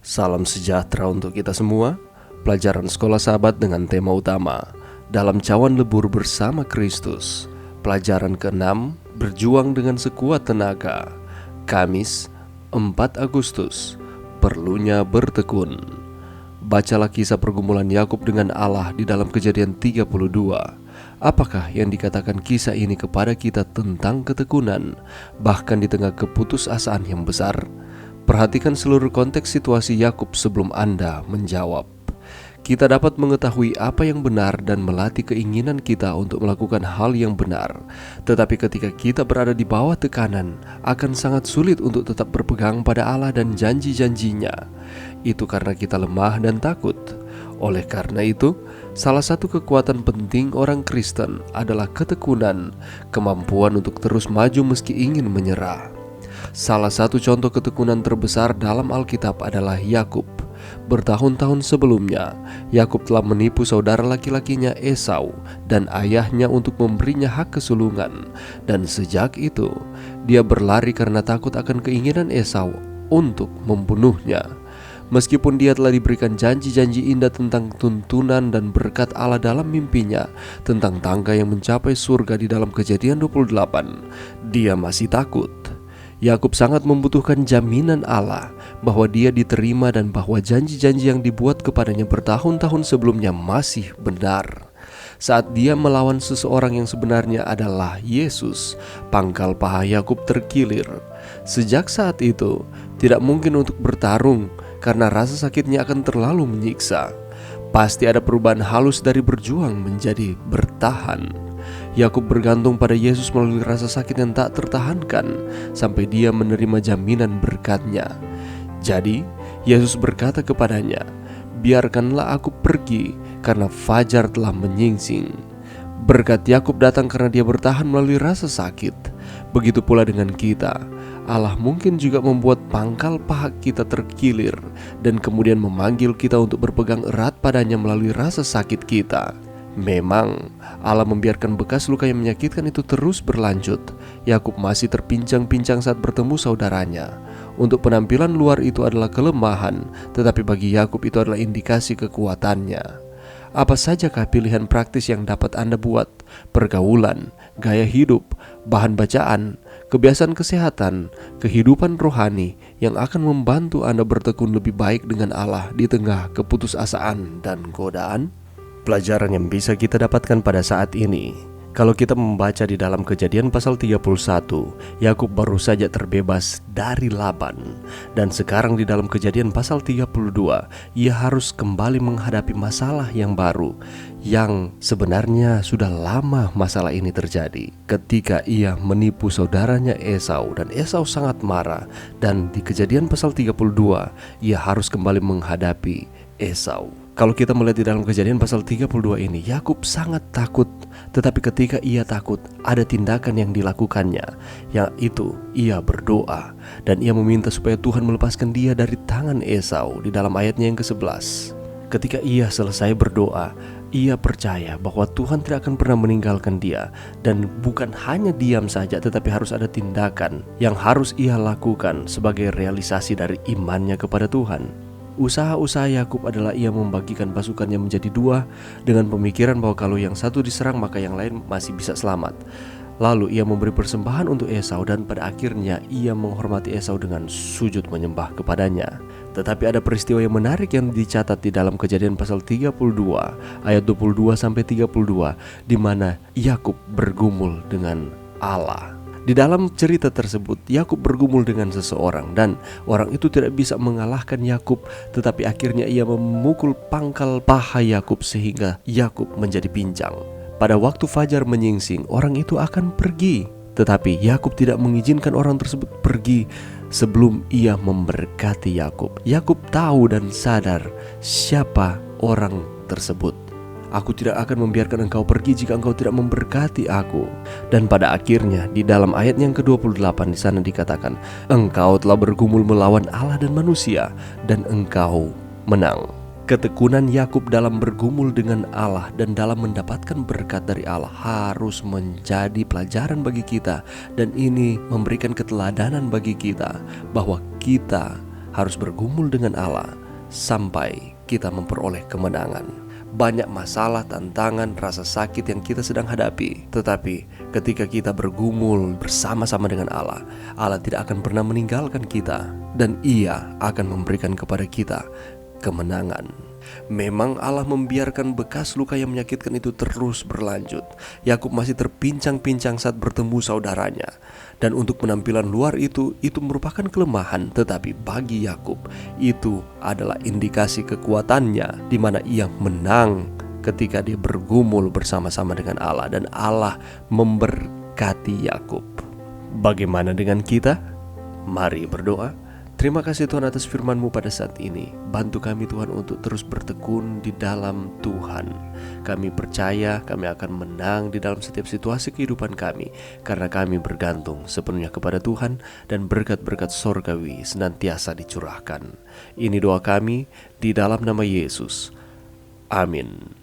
Salam sejahtera untuk kita semua. Pelajaran Sekolah Sahabat dengan tema utama Dalam Cawan Lebur Bersama Kristus. Pelajaran ke-6, Berjuang dengan Sekuat Tenaga. Kamis, 4 Agustus. Perlunya bertekun. Bacalah kisah pergumulan Yakub dengan Allah di dalam Kejadian 32. Apakah yang dikatakan kisah ini kepada kita tentang ketekunan, bahkan di tengah keputusasaan yang besar? Perhatikan seluruh konteks situasi Yakub sebelum Anda menjawab. Kita dapat mengetahui apa yang benar dan melatih keinginan kita untuk melakukan hal yang benar. Tetapi ketika kita berada di bawah tekanan, akan sangat sulit untuk tetap berpegang pada Allah dan janji-janjinya. Itu karena kita lemah dan takut. Oleh karena itu, salah satu kekuatan penting orang Kristen adalah ketekunan, kemampuan untuk terus maju meski ingin menyerah. Salah satu contoh ketekunan terbesar dalam Alkitab adalah Yakub. Bertahun-tahun sebelumnya, Yakub telah menipu saudara laki-lakinya Esau dan ayahnya untuk memberinya hak kesulungan. Dan sejak itu, dia berlari karena takut akan keinginan Esau untuk membunuhnya. Meskipun dia telah diberikan janji-janji indah tentang tuntunan dan berkat Allah dalam mimpinya tentang tangga yang mencapai surga di dalam Kejadian 28, dia masih takut. Yakub sangat membutuhkan jaminan Allah bahwa dia diterima dan bahwa janji-janji yang dibuat kepadanya bertahun-tahun sebelumnya masih benar. Saat dia melawan seseorang yang sebenarnya adalah Yesus, pangkal paha Yakub terkilir. Sejak saat itu, tidak mungkin untuk bertarung karena rasa sakitnya akan terlalu menyiksa. Pasti ada perubahan halus dari berjuang menjadi bertahan. Yakub bergantung pada Yesus melalui rasa sakit yang tak tertahankan sampai dia menerima jaminan berkat-Nya. Jadi, Yesus berkata kepadanya, "Biarkanlah aku pergi karena fajar telah menyingsing." Berkat Yakub datang karena dia bertahan melalui rasa sakit. Begitu pula dengan kita. Allah mungkin juga membuat pangkal paha kita terkilir dan kemudian memanggil kita untuk berpegang erat padanya melalui rasa sakit kita. Memang Allah membiarkan bekas luka yang menyakitkan itu terus berlanjut. Yakub masih terpincang-pincang saat bertemu saudaranya. Untuk penampilan luar itu adalah kelemahan, tetapi bagi Yakub itu adalah indikasi kekuatannya. Apa sajakah pilihan praktis yang dapat Anda buat? Pergaulan, gaya hidup, bahan bacaan, kebiasaan kesehatan, kehidupan rohani yang akan membantu Anda bertekun lebih baik dengan Allah di tengah keputusasaan dan godaan? Pelajaran yang bisa kita dapatkan pada saat ini, kalau kita membaca di dalam Kejadian pasal 31, Yakub baru saja terbebas dari Laban. Dan sekarang di dalam Kejadian pasal 32, ia harus kembali menghadapi masalah yang baru, yang sebenarnya sudah lama masalah ini terjadi. Ketika ia menipu saudaranya Esau, dan Esau sangat marah. Dan di Kejadian pasal 32, ia harus kembali menghadapi Esau. Kalau kita melihat di dalam Kejadian pasal 32 ini, Yakub sangat takut. Tetapi ketika ia takut, ada tindakan yang dilakukannya, yaitu ia berdoa. Dan ia meminta supaya Tuhan melepaskan dia dari tangan Esau di dalam ayatnya yang ke-11. Ketika ia selesai berdoa, ia percaya bahwa Tuhan tidak akan pernah meninggalkan dia. Dan bukan hanya diam saja, tetapi harus ada tindakan yang harus ia lakukan sebagai realisasi dari imannya kepada Tuhan. Usaha-usaha Yakub adalah ia membagikan pasukannya menjadi dua dengan pemikiran bahwa kalau yang satu diserang maka yang lain masih bisa selamat. Lalu ia memberi persembahan untuk Esau dan pada akhirnya ia menghormati Esau dengan sujud menyembah kepadanya. Tetapi ada peristiwa yang menarik yang dicatat di dalam Kejadian pasal 32 ayat 22 sampai 32 di mana Yakub bergumul dengan Allah. Di dalam cerita tersebut, Yakub bergumul dengan seseorang dan orang itu tidak bisa mengalahkan Yakub, tetapi akhirnya ia memukul pangkal paha Yakub sehingga Yakub menjadi pincang. Pada waktu fajar menyingsing, orang itu akan pergi, tetapi Yakub tidak mengizinkan orang tersebut pergi sebelum ia memberkati Yakub. Yakub tahu dan sadar siapa orang tersebut. Aku tidak akan membiarkan engkau pergi jika engkau tidak memberkati aku. Dan pada akhirnya di dalam ayat yang ke-28 di sana dikatakan, engkau telah bergumul melawan Allah dan manusia dan engkau menang. Ketekunan Yakub dalam bergumul dengan Allah dan dalam mendapatkan berkat dari Allah harus menjadi pelajaran bagi kita. Dan ini memberikan keteladanan bagi kita bahwa kita harus bergumul dengan Allah sampai kita memperoleh kemenangan. Banyak masalah, tantangan, rasa sakit yang kita sedang hadapi. Tetapi ketika kita bergumul bersama-sama dengan Allah, Allah tidak akan pernah meninggalkan kita, dan Ia akan memberikan kepada kita kemenangan. Memang Allah membiarkan bekas luka yang menyakitkan itu terus berlanjut. Yakub masih terpincang-pincang saat bertemu saudaranya. Dan untuk penampilan luar itu merupakan kelemahan. Tetapi bagi Yakub itu adalah indikasi kekuatannya, di mana ia menang ketika dia bergumul bersama-sama dengan Allah, dan Allah memberkati Yakub. Bagaimana dengan kita? Mari berdoa. Terima kasih Tuhan atas firman-Mu pada saat ini. Bantu kami Tuhan untuk terus bertekun di dalam Tuhan. Kami percaya kami akan menang di dalam setiap situasi kehidupan kami, karena kami bergantung sepenuhnya kepada Tuhan, dan berkat-berkat sorgawi senantiasa dicurahkan. Ini doa kami di dalam nama Yesus. Amin.